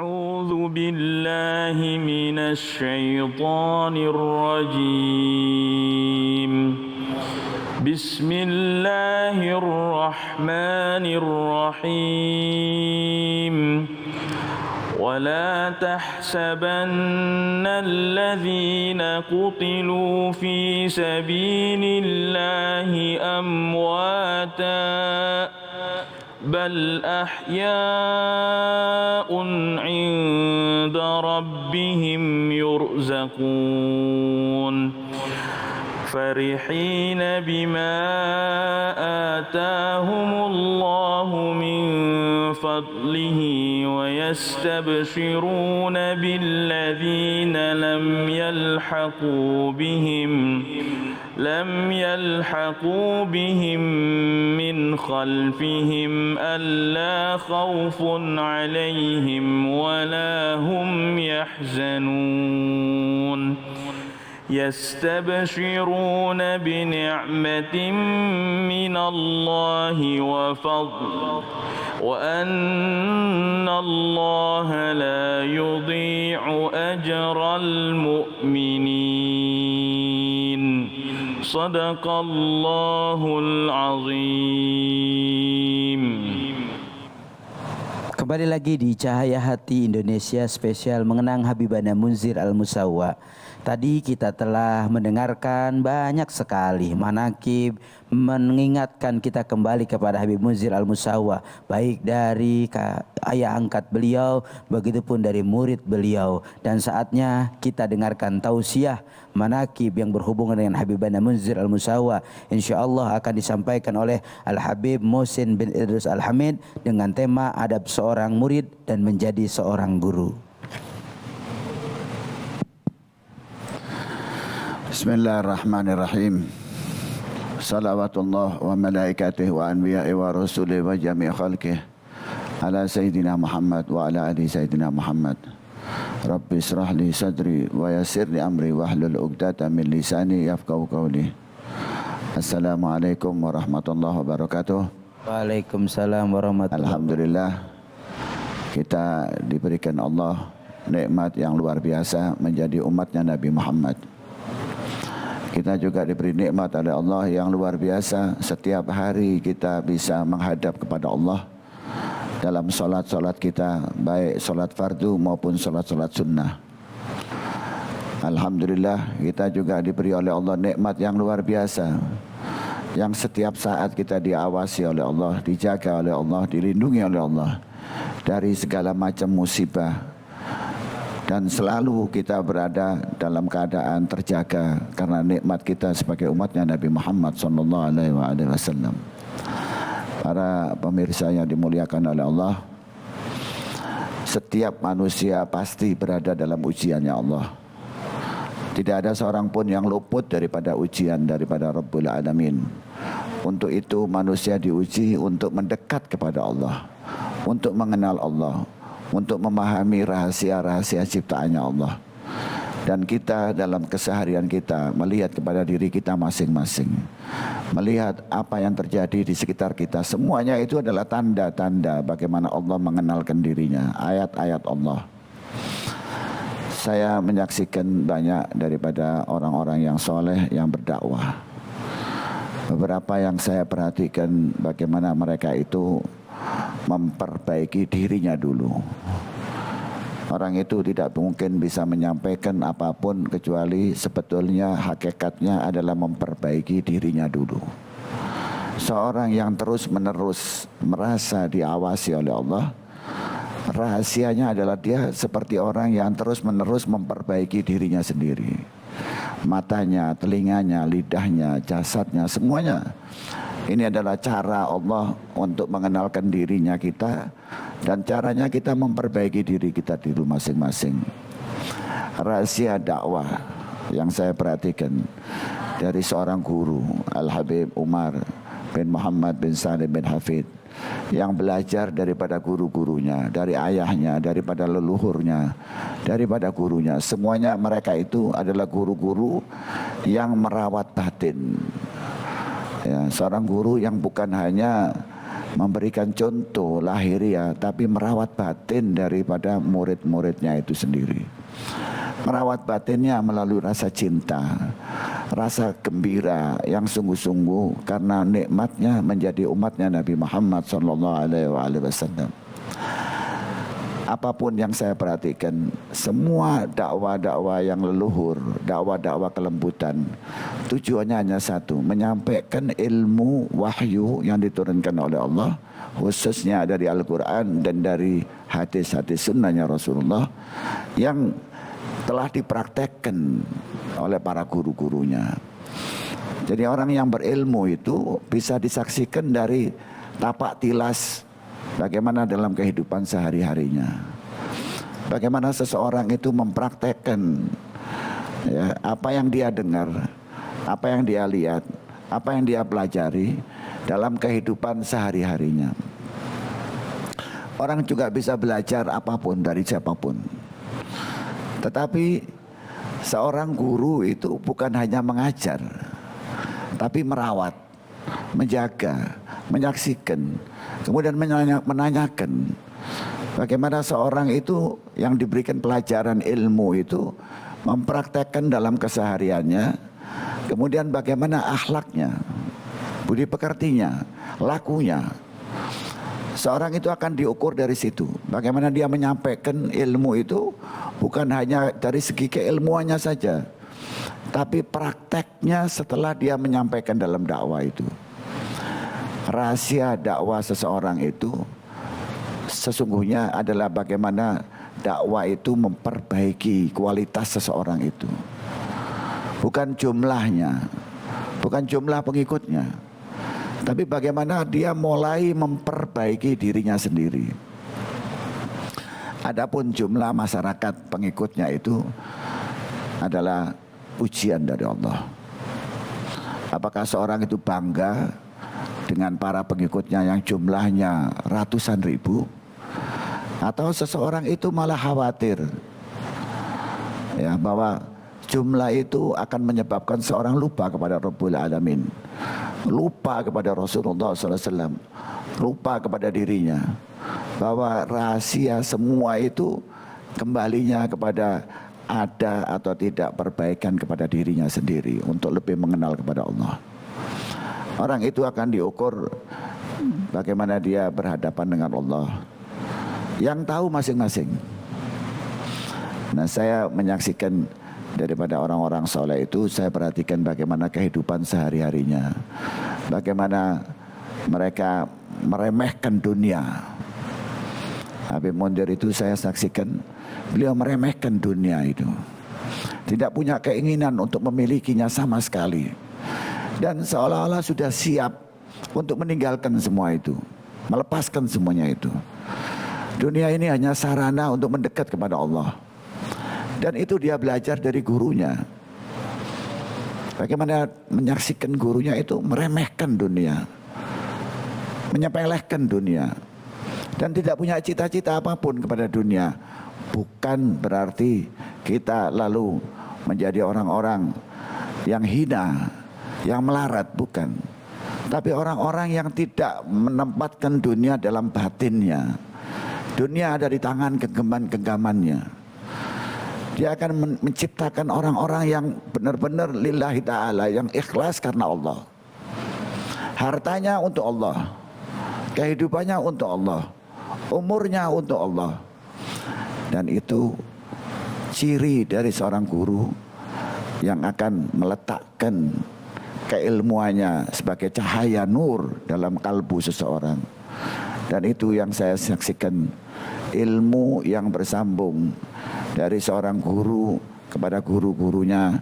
أعوذ بالله من الشيطان الرجيم. بسم الله الرحمن الرحيم. ولا تحسبن الذين قتلوا في سبيل الله أمواتا بل أحياء عند ربهم يرزقون فرحين بما آتاهم الله من فضله ويستبشرون بالذين لم يلحقوا بهم من خلفهم ألا خوف عليهم ولا هم يحزنون يستبشرون بنعمة من الله وفضل وأن الله لا يضيع أجر المؤمنين صدق الله العظيم. Kembali lagi di Cahaya Hati Indonesia spesial mengenang Habibana Munzir Al-Musawwa. Tadi kita telah mendengarkan banyak sekali manaqib mengingatkan kita kembali kepada Habib Munzir Al-Musawwa, baik dari ayah angkat beliau, begitupun dari murid beliau. Dan saatnya kita dengarkan tausiah manaqib yang berhubungan dengan Habibana Munzir Al-Musawwa. InsyaAllah akan disampaikan oleh Al-Habib Muhsin bin Idris Al-Hamid dengan tema adab seorang murid dan menjadi seorang guru. Bismillahirrahmanirrahim. Salawatullah wa malaikatih wa anbiya'i wa rasulih wa jami' khalqih ala Sayyidina Muhammad wa ala ali Sayyidina Muhammad. Rabbi israh li sadri wa yassir li amri wahlul 'uqdatam min lisani yafqahu qawli. Assalamualaikum warahmatullahi wabarakatuh. Waalaikumsalam warahmatullahi wabarakatuh. Alhamdulillah, kita diberikan Allah nikmat yang luar biasa menjadi umatnya Nabi Muhammad. Kita juga diberi nikmat oleh Allah yang luar biasa. Setiap hari kita bisa menghadap kepada Allah dalam solat-solat kita, baik solat fardu maupun solat-solat sunnah. Alhamdulillah, kita juga diberi oleh Allah nikmat yang luar biasa, yang setiap saat kita diawasi oleh Allah, dijaga oleh Allah, dilindungi oleh Allah dari segala macam musibah. Dan selalu kita berada dalam keadaan terjaga karena nikmat kita sebagai umatnya Nabi Muhammad SAW. Para pemirsa yang dimuliakan oleh Allah, setiap manusia pasti berada dalam ujiannya Allah. Tidak ada seorang pun yang luput daripada ujian daripada Rabbul Alamin. Untuk itu manusia diuji untuk mendekat kepada Allah, untuk mengenal Allah, untuk memahami rahasia-rahasia ciptaannya Allah. Dan kita dalam keseharian kita melihat kepada diri kita masing-masing, melihat apa yang terjadi di sekitar kita. Semuanya itu adalah tanda-tanda bagaimana Allah mengenalkan dirinya, ayat-ayat Allah. Saya menyaksikan banyak daripada orang-orang yang soleh yang berdakwah. Beberapa yang saya perhatikan bagaimana mereka itu memperbaiki dirinya dulu. Orang itu tidak mungkin bisa menyampaikan apapun kecuali sebetulnya hakikatnya adalah memperbaiki dirinya dulu. Seorang yang terus-menerus merasa diawasi oleh Allah, rahasianya adalah dia seperti orang yang terus-menerus memperbaiki dirinya sendiri. Matanya, telinganya, lidahnya, jasadnya, semuanya. Ini adalah cara Allah untuk mengenalkan dirinya kita, dan caranya kita memperbaiki diri kita di rumah masing-masing. Rahasia dakwah yang saya perhatikan dari seorang guru, Al-Habib Umar bin Muhammad bin Salim bin Hafid, yang belajar daripada guru-gurunya, dari ayahnya, daripada leluhurnya, daripada gurunya. Semuanya mereka itu adalah guru-guru yang merawat batin. Ya, seorang guru yang bukan hanya memberikan contoh lahiriah, tapi merawat batin daripada murid-muridnya itu sendiri. Merawat batinnya melalui rasa cinta, rasa gembira yang sungguh-sungguh karena nikmatnya menjadi umatnya Nabi Muhammad SAW. Apapun yang saya perhatikan, semua dakwah-dakwah yang leluhur, dakwah-dakwah kelembutan, tujuannya hanya satu, menyampaikan ilmu wahyu yang diturunkan oleh Allah, khususnya dari Al-Quran dan dari hadis-hadis sunnahnya Rasulullah yang telah dipraktekkan oleh para guru-gurunya. Jadi orang yang berilmu itu bisa disaksikan dari tapak tilas bagaimana dalam kehidupan sehari-harinya. Bagaimana seseorang itu mempraktekkan ya, apa yang dia dengar, apa yang dia lihat, apa yang dia pelajari dalam kehidupan sehari-harinya. Orang juga bisa belajar apapun dari siapapun. Tetapi seorang guru itu bukan hanya mengajar, tapi merawat, menjaga, menyaksikan, kemudian menanyakan bagaimana seorang itu yang diberikan pelajaran ilmu itu mempraktekkan dalam kesehariannya, kemudian bagaimana akhlaknya, budi pekertinya, lakunya. Seorang itu akan diukur dari situ. Bagaimana dia menyampaikan ilmu itu bukan hanya dari segi keilmuannya saja, tapi prakteknya setelah dia menyampaikan dalam dakwah itu. Rahasia dakwah seseorang itu sesungguhnya adalah bagaimana dakwah itu memperbaiki kualitas seseorang itu. Bukan jumlahnya, bukan jumlah pengikutnya, tapi bagaimana dia mulai memperbaiki dirinya sendiri. Adapun jumlah masyarakat pengikutnya itu adalah ujian dari Allah. Apakah seorang itu bangga dengan para pengikutnya yang jumlahnya ratusan ribu, atau seseorang itu malah khawatir ya bahwa jumlah itu akan menyebabkan seorang lupa kepada Rabbul Alamin, lupa kepada Rasulullah SAW, lupa kepada dirinya, bahwa rahasia semua itu kembalinya kepada ada atau tidak perbaikan kepada dirinya sendiri untuk lebih mengenal kepada Allah. Orang itu akan diukur bagaimana dia berhadapan dengan Allah, yang tahu masing-masing. Nah, saya menyaksikan daripada orang-orang soleh itu, saya perhatikan bagaimana kehidupan sehari-harinya, bagaimana mereka meremehkan dunia. Habib Mundir itu saya saksikan, beliau meremehkan dunia itu, tidak punya keinginan untuk memilikinya sama sekali, dan seolah-olah sudah siap untuk meninggalkan semua itu, melepaskan semuanya itu. Dunia ini hanya sarana untuk mendekat kepada Allah. Dan itu dia belajar dari gurunya. Bagaimana menyaksikan gurunya itu meremehkan dunia, menyepelekan dunia, dan tidak punya cita-cita apapun kepada dunia. Bukan berarti kita lalu menjadi orang-orang yang hina, yang melarat, bukan. Tapi orang-orang yang tidak menempatkan dunia dalam batinnya. Dunia ada di tangan genggaman-genggamannya. Dia akan menciptakan orang-orang yang benar-benar lillahi ta'ala, yang ikhlas karena Allah. Hartanya untuk Allah, kehidupannya untuk Allah, umurnya untuk Allah. Dan itu ciri dari seorang guru yang akan meletakkan keilmuannya sebagai cahaya nur dalam kalbu seseorang. Dan itu yang saya saksikan, ilmu yang bersambung dari seorang guru kepada guru-gurunya,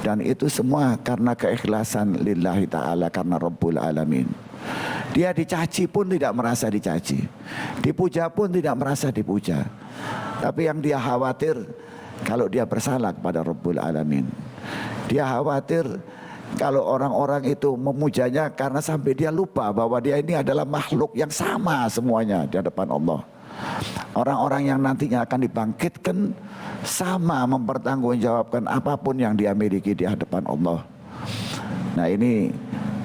dan itu semua karena keikhlasan lillahi ta'ala, karena Rabbul Alamin. Dia dicaci pun tidak merasa dicaci, dipuja pun tidak merasa dipuja, tapi yang dia khawatir kalau dia bersalah kepada Rabbul Alamin. Dia khawatir kalau orang-orang itu memujanya karena sampai dia lupa bahwa dia ini adalah makhluk yang sama semuanya di hadapan Allah. Orang-orang yang nantinya akan dibangkitkan sama mempertanggungjawabkan apapun yang dia miliki di hadapan Allah. Nah, ini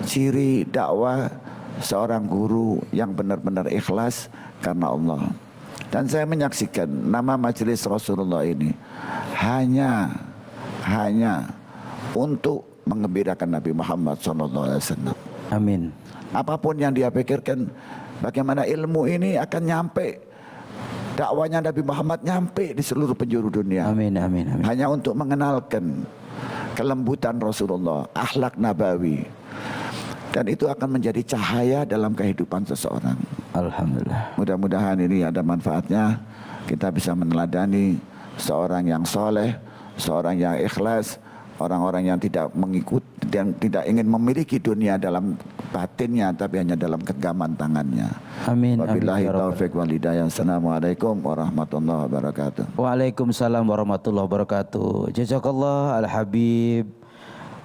ciri dakwah seorang guru yang benar-benar ikhlas karena Allah. Dan saya menyaksikan nama majelis Rasulullah ini hanya untuk menggembirakan Nabi Muhammad SAW. Amin. Apapun yang dia pikirkan, bagaimana ilmu ini akan nyampe, dakwanya Nabi Muhammad nyampe di seluruh penjuru dunia. Amin, amin, amin. Hanya untuk mengenalkan kelembutan Rasulullah, akhlak nabawi. Dan itu akan menjadi cahaya dalam kehidupan seseorang. Alhamdulillah. Mudah-mudahan ini ada manfaatnya. Kita bisa meneladani seorang yang soleh, seorang yang ikhlas, orang-orang yang tidak mengikut dan tidak ingin memiliki dunia dalam batinnya, tapi hanya dalam genggaman tangannya. Amin. Wabillahi taufiq wal hidayah. Assalamualaikum warahmatullahi wabarakatuh. Waalaikumsalam warahmatullahi wabarakatuh. Jazakallah Al-Habib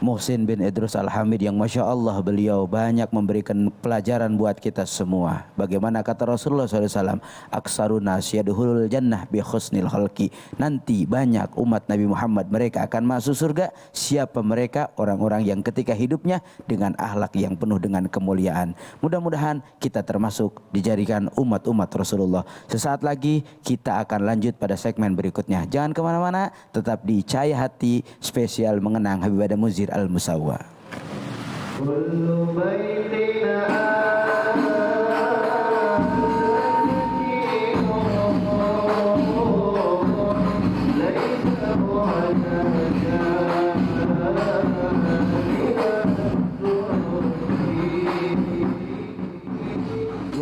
Muhsin bin Idrus Al-Hamid, yang Masya Allah beliau banyak memberikan pelajaran buat kita semua. Bagaimana kata Rasulullah SAW, aksaruna yadkhulul jannah bi husnil khalqi. Nanti banyak umat Nabi Muhammad mereka akan masuk surga. Siapa mereka? Orang-orang yang ketika hidupnya dengan akhlak yang penuh dengan kemuliaan. Mudah-mudahan kita termasuk dijadikan umat-umat Rasulullah. Sesaat lagi kita akan lanjut pada segmen berikutnya. Jangan kemana-mana, tetap di Cahaya Hati spesial mengenang Habib Adam Munzir Al-Musawwa.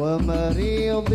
ومريض